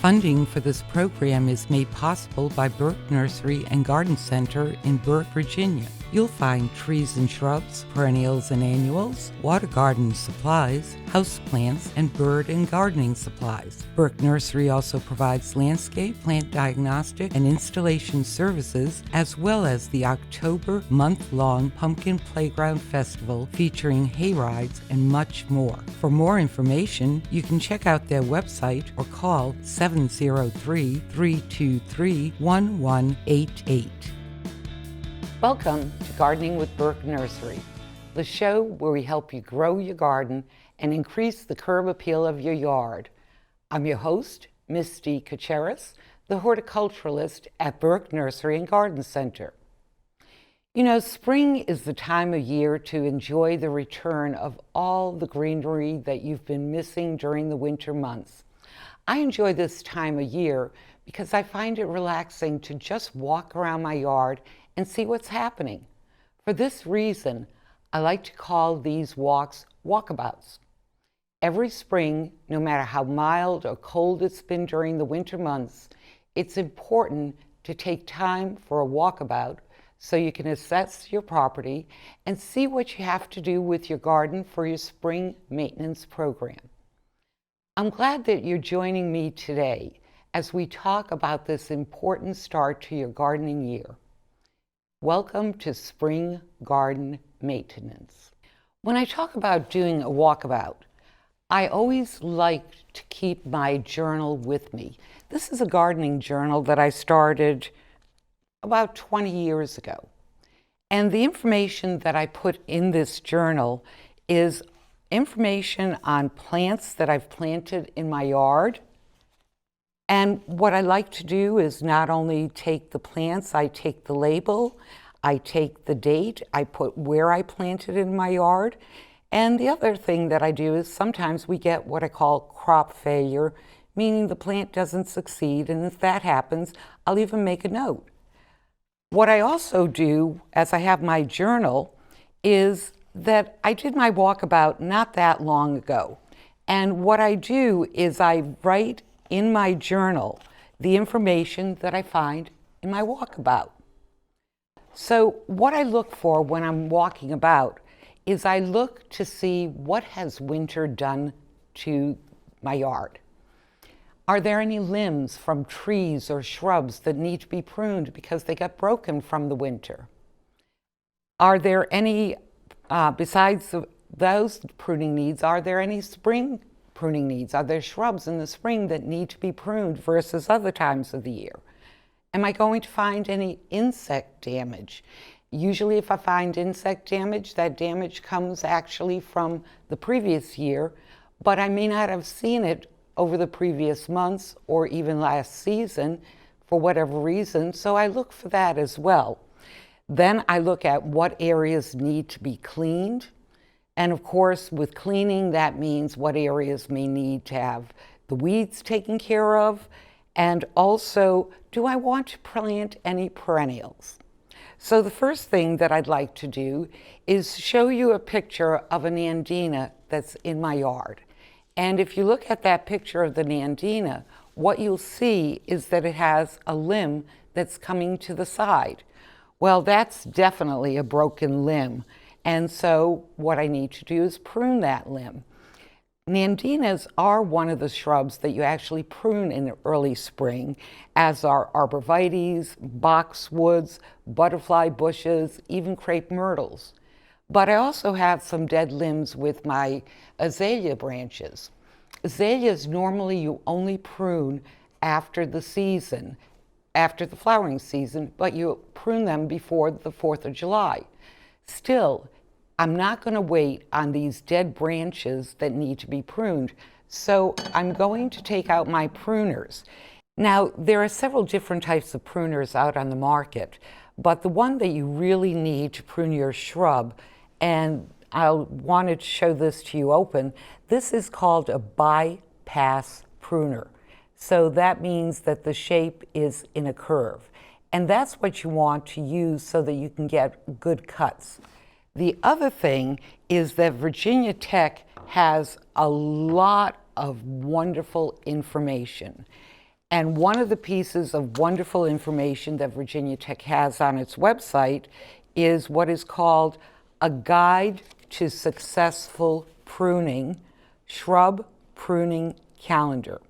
Funding for this program is made possible by Burke Nursery and Garden Center in Burke, Virginia. You'll find trees and shrubs, perennials and annuals, water garden supplies, houseplants, and bird and gardening supplies. Burke Nursery also provides landscape, plant diagnostic, and installation services, as well as the October month-long Pumpkin Playground Festival featuring hay rides and much more. For more information, you can check out their website or call 703-323-1188. Welcome to Gardening with Burke Nursery, the show where we help you grow your garden and increase the curb appeal of your yard. I'm your host, Misty Kacheris, the horticulturalist at Burke Nursery and Garden Center. You know, spring is the time of year to enjoy the return of all the greenery that you've been missing during the winter months. I enjoy this time of year because I find it relaxing to just walk around my yard and see what's happening. For this reason, I like to call these walks walkabouts. Every spring, no matter how mild or cold it's been during the winter months, it's important to take time for a walkabout so you can assess your property and see what you have to do with your garden for your spring maintenance program. I'm glad that you're joining me today as we talk about this important start to your gardening year. Welcome to Spring Garden Maintenance. When I talk about doing a walkabout, I always like to keep my journal with me. This is a gardening journal that I started about 20 years ago. And the information that I put in this journal is information on plants that I've planted in my yard. And what I like to do is not only take the plants, I take the label, I take the date, I put where I planted in my yard. And the other thing that I do is sometimes we get what I call crop failure, meaning the plant doesn't succeed. And if that happens, I'll even make a note. What I also do, as I have my journal, is that I did my walkabout not that long ago. And what I do is I write in my journal the information that I find in my walkabout. So what I look for when I'm walking about is I look to see what has winter done to my yard. Are there any limbs from trees or shrubs that need to be pruned because they got broken from the winter? Are there any, besides those pruning needs, are there any spring pruning needs? Are there shrubs in the spring that need to be pruned versus other times of the year? Am I going to find any insect damage? Usually if I find insect damage, that damage comes actually from the previous year, but I may not have seen it over the previous months or even last season for whatever reason, so I look for that as well. Then I look at what areas need to be cleaned, and of course with cleaning that means what areas may need to have the weeds taken care of, and also do I want to plant any perennials? So the first thing that I'd like to do is show you a picture of a nandina that's in my yard. And if you look at that picture of the nandina, what you'll see is that it has a limb that's coming to the side. Well, that's definitely a broken limb. And so what I need to do is prune that limb. Nandinas are one of the shrubs that you actually prune in early spring, as are arborvitaes, boxwoods, butterfly bushes, even crepe myrtles. But I also have some dead limbs with my azalea branches. Azaleas normally you only prune after the season, after the flowering season, but you prune them before the 4th of July. Still, I'm not going to wait on these dead branches that need to be pruned, so I'm going to take out my pruners. Now, there are several different types of pruners out on the market, but the one that you really need to prune your shrub, and I'll want to show this to you open, this is called a bypass pruner. So that means that the shape is in a curve, and that's what you want to use so that you can get good cuts. The other thing is that Virginia Tech has a lot of wonderful information. And one of the pieces of wonderful information that Virginia Tech has on its website is what is called a Guide to Successful Pruning, Shrub Pruning Calendar.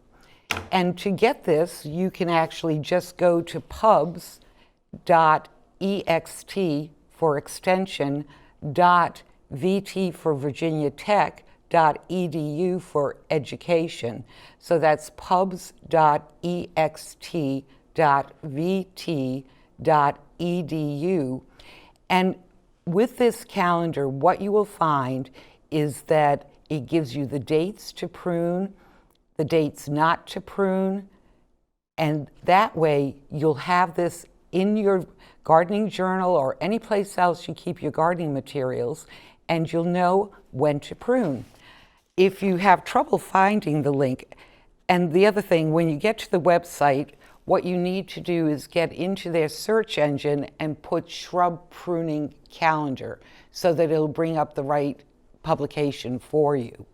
And to get this, you can actually just go to pubs.ext for extension, .vt for Virginia Tech, .edu for education. So that's pubs.ext.vt.edu. And with this calendar, what you will find is that it gives you the dates to prune, the dates not to prune, and that way you'll have this in your gardening journal or any place else you keep your gardening materials, and you'll know when to prune. If you have trouble finding the link, and the other thing, when you get to the website, what you need to do is get into their search engine and put shrub pruning calendar so that it'll bring up the right publication for you.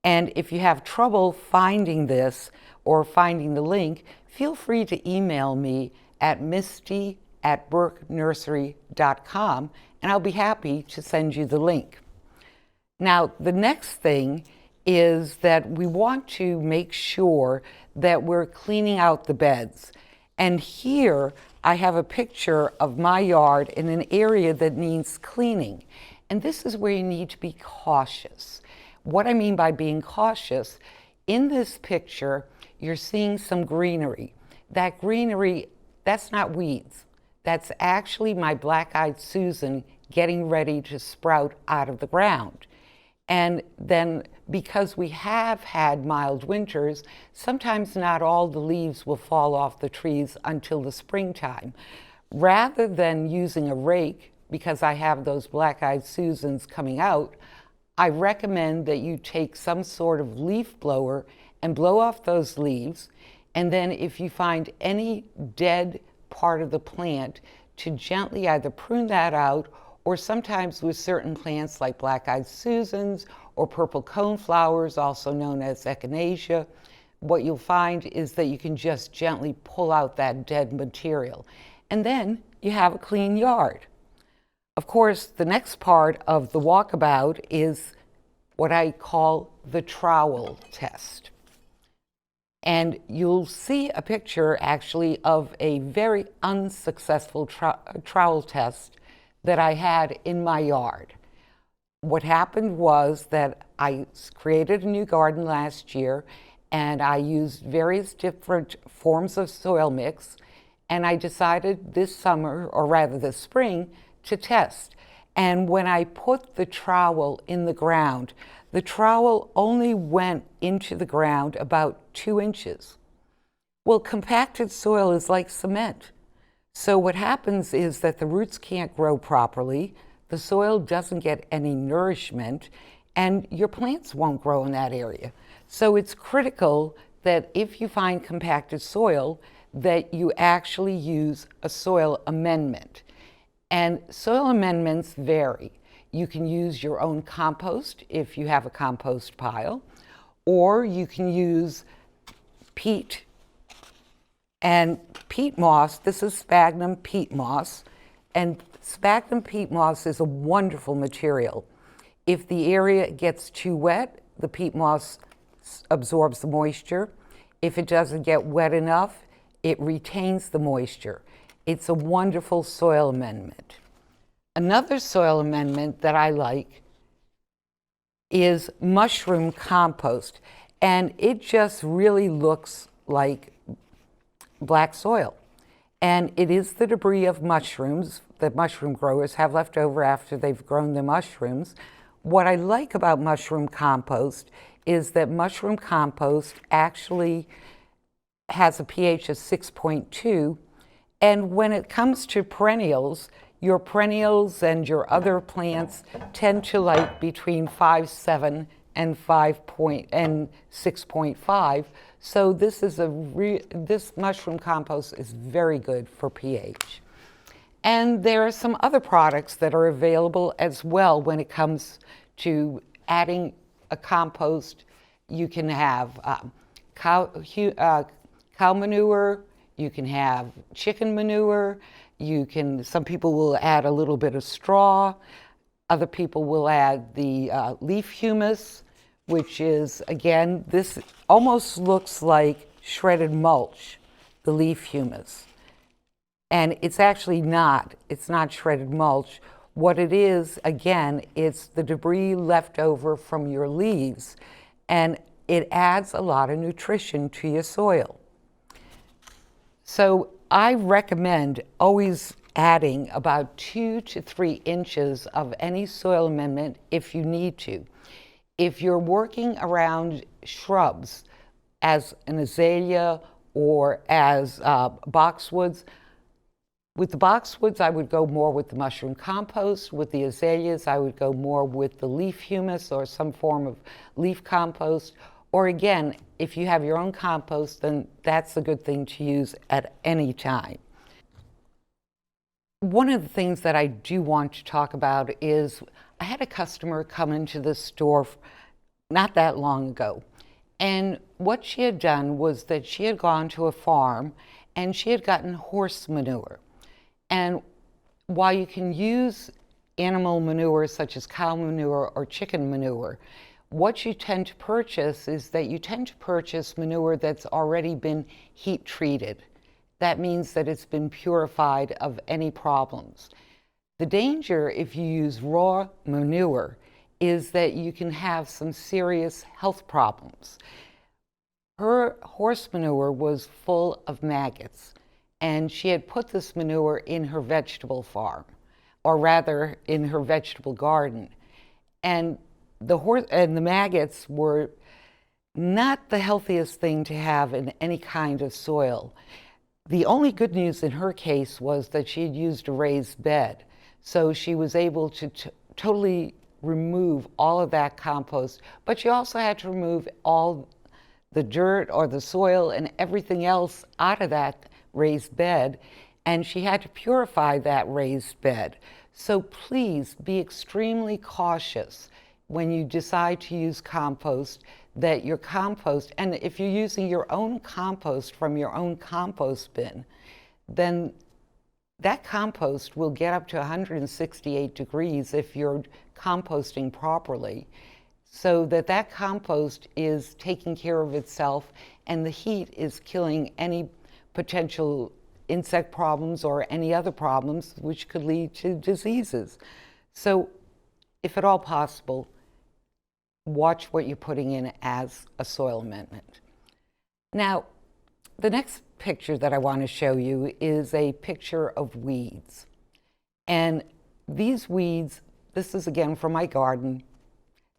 And if you have trouble finding this or finding the link, feel free to email me at misty@burkenursery.com, and I'll be happy to send you the link. Now, the next thing is that we want to make sure that we're cleaning out the beds. And here I have a picture of my yard in an area that needs cleaning. And this is where you need to be cautious. What I mean by being cautious, in this picture, you're seeing some greenery. That greenery, that's not weeds. That's actually my black-eyed Susan getting ready to sprout out of the ground. And then because we have had mild winters, sometimes not all the leaves will fall off the trees until the springtime. Rather than using a rake, because I have those black-eyed Susans coming out, I recommend that you take some sort of leaf blower and blow off those leaves. And then if you find any dead part of the plant, to gently either prune that out, or sometimes with certain plants like black-eyed Susans or purple coneflowers, also known as echinacea, what you'll find is that you can just gently pull out that dead material. And then you have a clean yard. Of course, the next part of the walkabout is what I call the trowel test. And you'll see a picture actually of a very unsuccessful trowel test that I had in my yard. What happened was that I created a new garden last year, and I used various different forms of soil mix, and I decided this summer, or rather this spring, to test. And when I put the trowel in the ground, the trowel only went into the ground about 2 inches. Well, compacted soil is like cement. So what happens is that the roots can't grow properly, the soil doesn't get any nourishment, and your plants won't grow in that area. So it's critical that if you find compacted soil, that you actually use a soil amendment. And soil amendments vary. You can use your own compost if you have a compost pile, or you can use peat. And peat moss, this is sphagnum peat moss, and sphagnum peat moss is a wonderful material. If the area gets too wet, the peat moss absorbs the moisture. If it doesn't get wet enough, it retains the moisture. It's a wonderful soil amendment. Another soil amendment that I like is mushroom compost, and it just really looks like black soil. And it is the debris of mushrooms that mushroom growers have left over after they've grown their mushrooms. What I like about mushroom compost is that mushroom compost actually has a pH of 6.2, and when it comes to perennials, your perennials and your other plants tend to like between 5.7 and 6.5. So this is this mushroom compost is very good for pH. And there are some other products that are available as well when it comes to adding a compost. You can have cow cow manure, you can have chicken manure, some people will add a little bit of straw, other people will add the leaf humus, which is, again, this almost looks like shredded mulch, the leaf humus. And it's actually not. It's not shredded mulch. What it is, again, it's the debris left over from your leaves, and it adds a lot of nutrition to your soil. So I recommend always adding about 2 to 3 inches of any soil amendment if you need to. If you're working around shrubs as an azalea or as boxwoods, with the boxwoods, I would go more with the mushroom compost. With the azaleas, I would go more with the leaf humus or some form of leaf compost. Or again, if you have your own compost, then that's a good thing to use at any time. One of the things that I do want to talk about is I had a customer come into the store not that long ago. And what she had done was that she had gone to a farm and she had gotten horse manure. And while you can use animal manure such as cow manure or chicken manure, what you tend to purchase is that you tend to purchase manure that's already been heat treated. That means that it's been purified of any problems. The danger if you use raw manure is that you can have some serious health problems. Her horse manure was full of maggots, and she had put this manure in her vegetable farm, or rather in her vegetable garden. And the maggots were not the healthiest thing to have in any kind of soil. The only good news in her case was that she had used a raised bed, so she was able to totally remove all of that compost, but she also had to remove all the dirt or the soil and everything else out of that raised bed, and she had to purify that raised bed. So please be extremely cautious when you decide to use compost, that your compost, and if you're using your own compost from your own compost bin, then that compost will get up to 168 degrees if you're composting properly, so that compost is taking care of itself and the heat is killing any potential insect problems or any other problems which could lead to diseases. So if at all possible, watch what you're putting in as a soil amendment. Now, the next picture that I want to show you is a picture of weeds. And these weeds, this is again from my garden,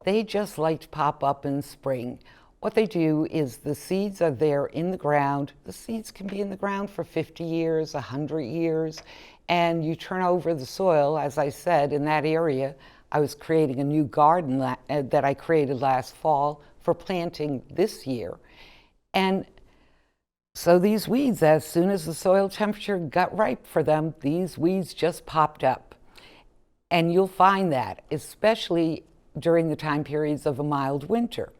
they just like to pop up in spring. What they do is the seeds are there in the ground. The seeds can be in the ground for 50 years, 100 years, and you turn over the soil. As I said, in that area, I was creating a new garden that I created last fall for planting this year. And so these weeds, as soon as the soil temperature got ripe for them, these weeds just popped up. And you'll find that, especially during the time periods of a mild winter.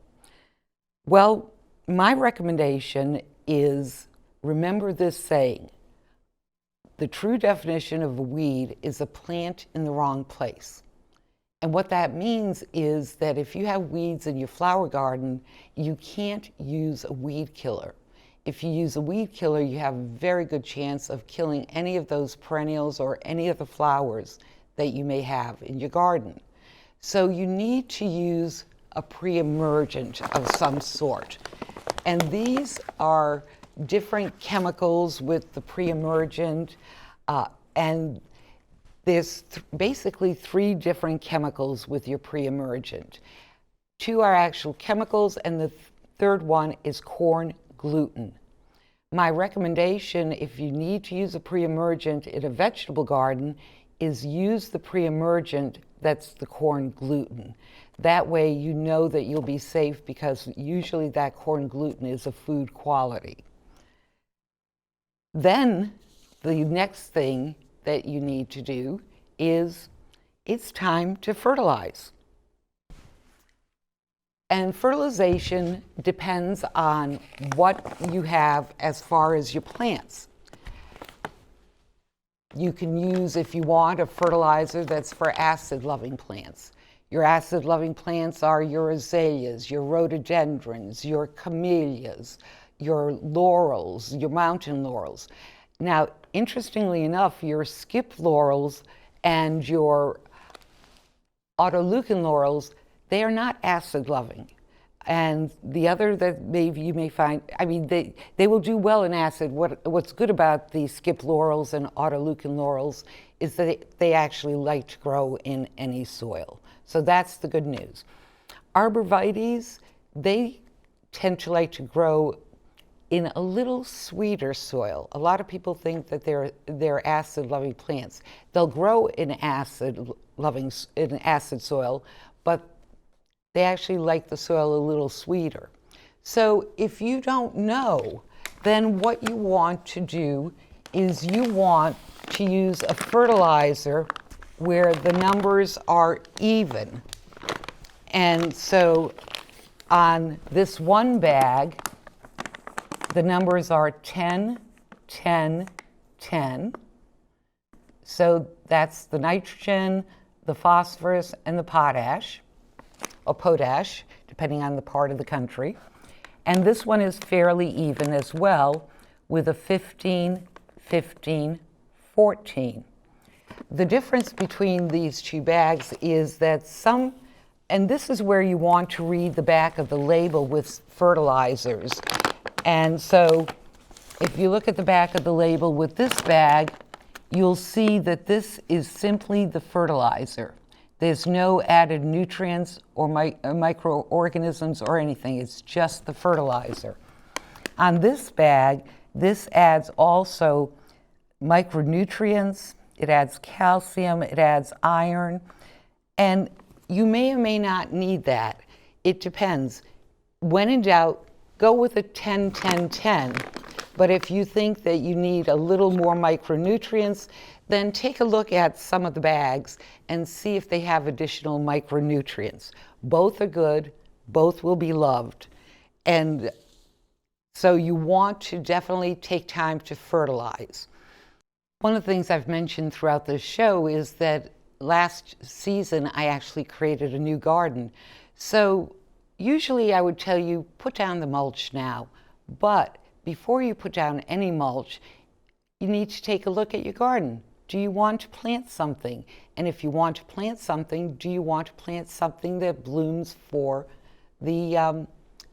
Well, my recommendation is, remember this saying: the true definition of a weed is a plant in the wrong place. And what that means is that if you have weeds in your flower garden, you can't use a weed killer. If you use a weed killer, you have a very good chance of killing any of those perennials or any of the flowers that you may have in your garden. So you need to use a pre-emergent of some sort. And these are different chemicals with the pre-emergent, and there's basically 3 different chemicals with your pre-emergent. 2 are actual chemicals, and the third one is corn gluten. My recommendation, if you need to use a pre-emergent in a vegetable garden, is use the pre-emergent that's the corn gluten. That way you know that you'll be safe, because usually that corn gluten is of food quality. Then the next thing that you need to do is it's time to fertilize. And fertilization depends on what you have as far as your plants. You can use, if you want, a fertilizer that's for acid-loving plants. Your acid-loving plants are your azaleas, your rhododendrons, your camellias, your laurels, your mountain laurels. Now, interestingly enough, your skip laurels and your autoleucon laurels, they are not acid-loving. And the other that maybe you may find, I mean, they will do well in acid. What's good about the skip laurels and autoleucon laurels is that they actually like to grow in any soil. So that's the good news. Arborvitaes, they tend to like to grow in a little sweeter soil. A lot of people think that they're acid-loving plants. They'll grow in acid soil, but they actually like the soil a little sweeter. So if you don't know, then what you want to do is you want to use a fertilizer where the numbers are even. And so on this one bag, the numbers are 10, 10, 10. So that's the nitrogen, the phosphorus, and the potash, or potash, depending on the part of the country. And this one is fairly even as well, with a 15, 15, 14. The difference between these two bags is that some, and this is where you want to read the back of the label with fertilizers. And so if you look at the back of the label with this bag, you'll see that this is simply the fertilizer. There's no added nutrients or microorganisms or anything. It's just the fertilizer. On this bag, this adds also micronutrients, it adds calcium, it adds iron, and you may or may not need that. It depends. When in doubt, go with a 10, 10, 10. But if you think that you need a little more micronutrients, then take a look at some of the bags and see if they have additional micronutrients. Both are good, both will be loved. And so you want to definitely take time to fertilize. One of the things I've mentioned throughout this show is that last season I actually created a new garden. So usually I would tell you, put down the mulch now, but before you put down any mulch, you need to take a look at your garden. Do you want to plant something? And if you want to plant something, do you want to plant something that blooms for the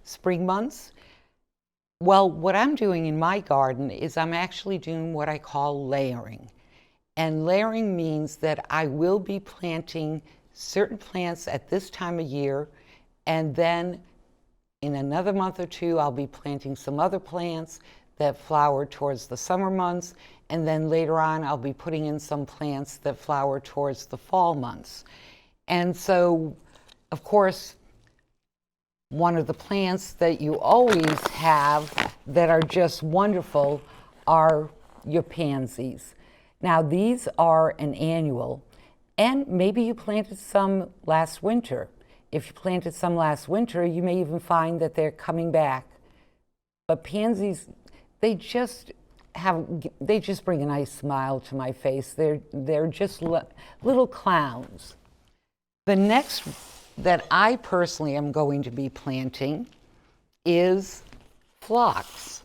spring months? Well, what I'm doing in my garden is I'm actually doing what I call layering. And layering means that I will be planting certain plants at this time of year, and then in another month or two, I'll be planting some other plants that flower towards the summer months, and then later on, I'll be putting in some plants that flower towards the fall months. And so, of course, one of the plants that you always have that are just wonderful are your pansies. Now, these are an annual, and maybe you planted some last winter. If you planted some last winter, you may even find that they're coming back. But pansies, they just bring a nice smile to my face. They're just little clowns. The next that I personally am going to be planting is phlox.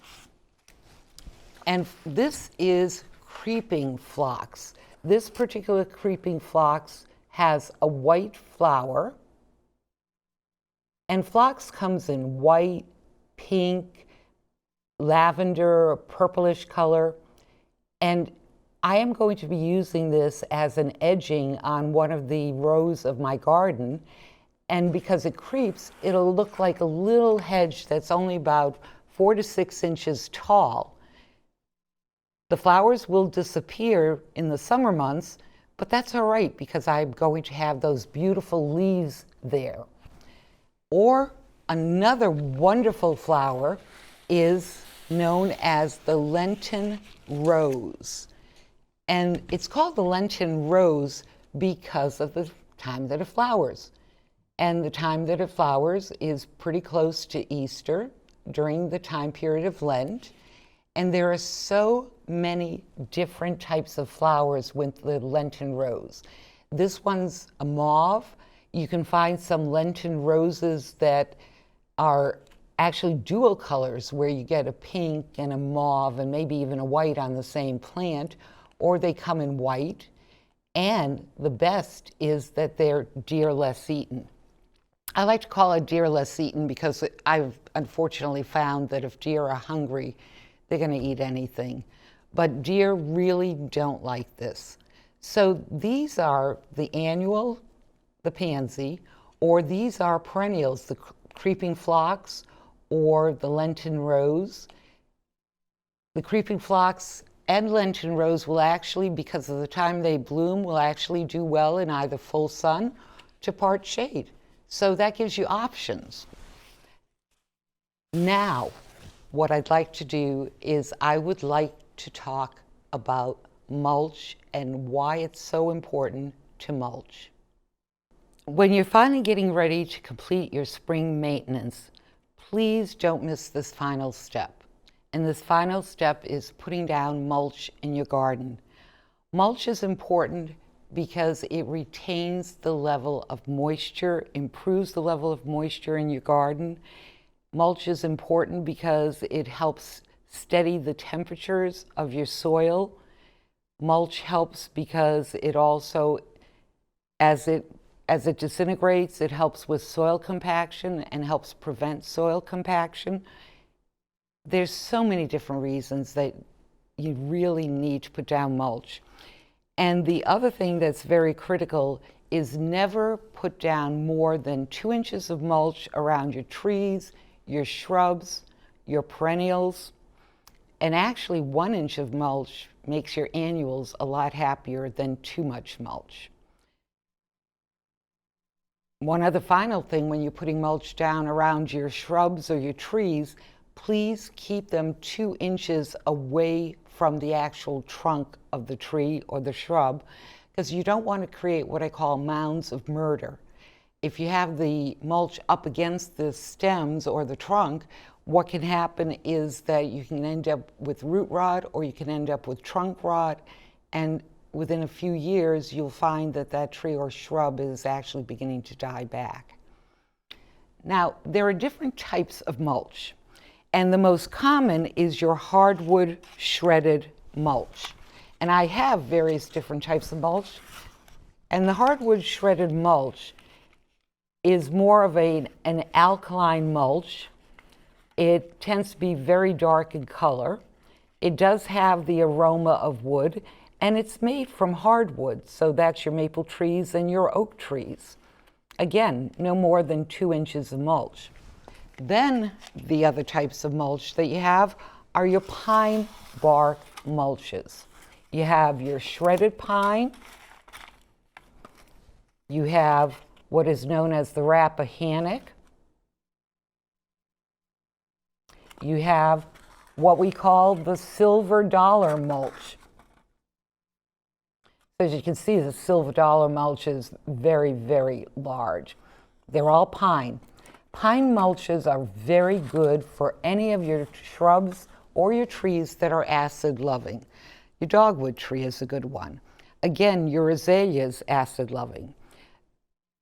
And this is creeping phlox. This particular creeping phlox has a white flower. And phlox comes in white, pink, lavender, purplish color. And I am going to be using this as an edging on one of the rows of my garden. And because it creeps, it'll look like a little hedge that's only about 4 to 6 inches tall. The flowers will disappear in the summer months, but that's all right because I'm going to have those beautiful leaves there. Or another wonderful flower is known as the Lenten rose. And it's called the Lenten rose because of the time that it flowers. And the time that it flowers is pretty close to Easter, during the time period of Lent. And there are so many different types of flowers with the Lenten rose. This one's a mauve. You can find some Lenten roses that are actually dual colors, where you get a pink and a mauve and maybe even a white on the same plant, or they come in white. And the best is that they're deer less eaten. I like to call it deer less eaten because I've unfortunately found that if deer are hungry, they're going to eat anything. But deer really don't like this. So these are the annual, the pansy, or these are perennials, the creeping phlox or the Lenten rose. The creeping phlox and Lenten rose will actually, because of the time they bloom, will actually do well in either full sun to part shade. So that gives you options. Now, what I'd like to do is I would like to talk about mulch and why it's so important to mulch. When you're finally getting ready to complete your spring maintenance, please don't miss this final step. And this final step is putting down mulch in your garden. Mulch is important because it retains the level of moisture, improves the level of moisture in your garden. Mulch is important because it helps steady the temperatures of your soil. Mulch helps because it also, as it disintegrates, it helps with soil compaction and helps prevent soil compaction. There's so many different reasons that you really need to put down mulch. And the other thing that's very critical is never put down more than 2 inches of mulch around your trees, your shrubs, your perennials. And actually 1 inch of mulch makes your annuals a lot happier than too much mulch. One other final thing, when you're putting mulch down around your shrubs or your trees, please keep them 2 inches away from the actual trunk of the tree or the shrub, because you don't want to create what I call mounds of murder. If you have the mulch up against the stems or the trunk, what can happen is that you can end up with root rot, or you can end up with trunk rot, and within a few years you'll find that that tree or shrub is actually beginning to die back. Now, there are different types of mulch. And the most common is your hardwood shredded mulch. And I have various different types of mulch. And the hardwood shredded mulch is more of an alkaline mulch. It tends to be very dark in color. It does have the aroma of wood, and it's made from hardwood. So that's your maple trees and your oak trees. Again, no more than 2 inches of mulch. Then the other types of mulch that you have are your pine bark mulches. You have your shredded pine. You have what is known as the Rappahannock. You have what we call the silver dollar mulch. As you can see, the silver dollar mulch is very, very large. They're all pine. Pine mulches are very good for any of your shrubs or your trees that are acid loving. Your dogwood tree is a good one. Again, your azalea is acid loving.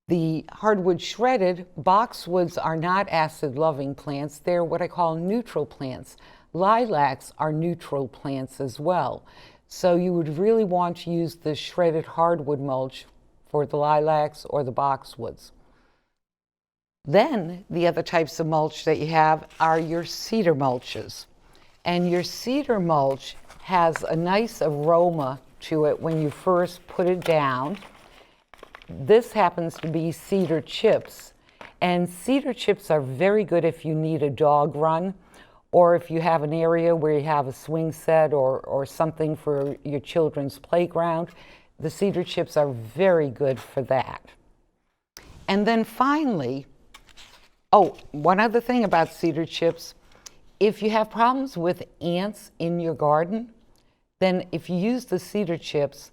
The hardwood shredded boxwoods are not acid loving plants. They're what I call neutral plants. Lilacs are neutral plants as well. So you would really want to use the shredded hardwood mulch for the lilacs or the boxwoods. Then the other types of mulch that you have are your cedar mulches. And your cedar mulch has a nice aroma to it when you first put it down. This happens to be cedar chips. And cedar chips are very good if you need a dog run, or if you have an area where you have a swing set or something for your children's playground. The cedar chips are very good for that. And then finally, one other thing about cedar chips, if you have problems with ants in your garden, then if you use the cedar chips,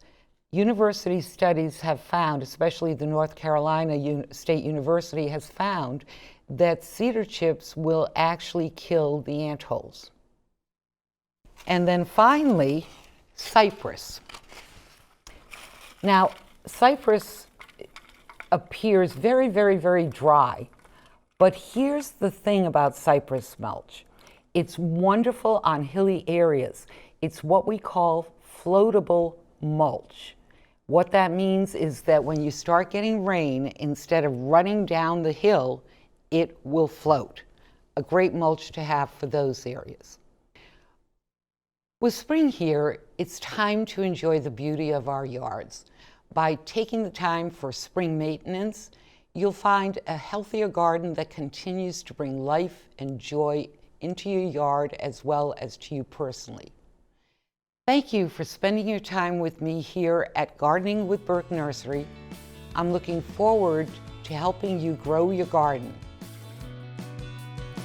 University studies have found, especially the North Carolina State University has found, that cedar chips will actually kill the ant holes. And then finally, cypress. Now, cypress appears very, very, very dry, but here's the thing about cypress mulch. It's wonderful on hilly areas. It's what we call floatable mulch. What that means is that when you start getting rain, instead of running down the hill, it will float. A great mulch to have for those areas. With spring here, it's time to enjoy the beauty of our yards. By taking the time for spring maintenance, you'll find a healthier garden that continues to bring life and joy into your yard as well as to you personally. Thank you for spending your time with me here at Gardening with Burke Nursery. I'm looking forward to helping you grow your garden.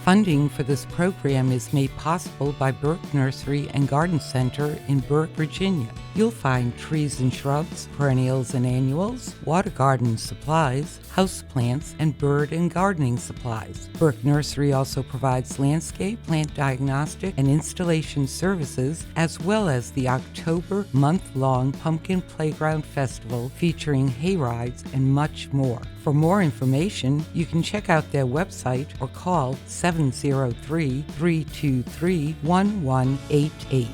Funding for this program is made possible by Burke Nursery and Garden Center in Burke, Virginia. You'll find trees and shrubs, perennials and annuals, water garden supplies, houseplants, and bird and gardening supplies. Burke Nursery also provides landscape, plant diagnostic, and installation services, as well as the October month-long Pumpkin Playground Festival featuring hay rides and much more. For more information, you can check out their website or call 703-323-1188.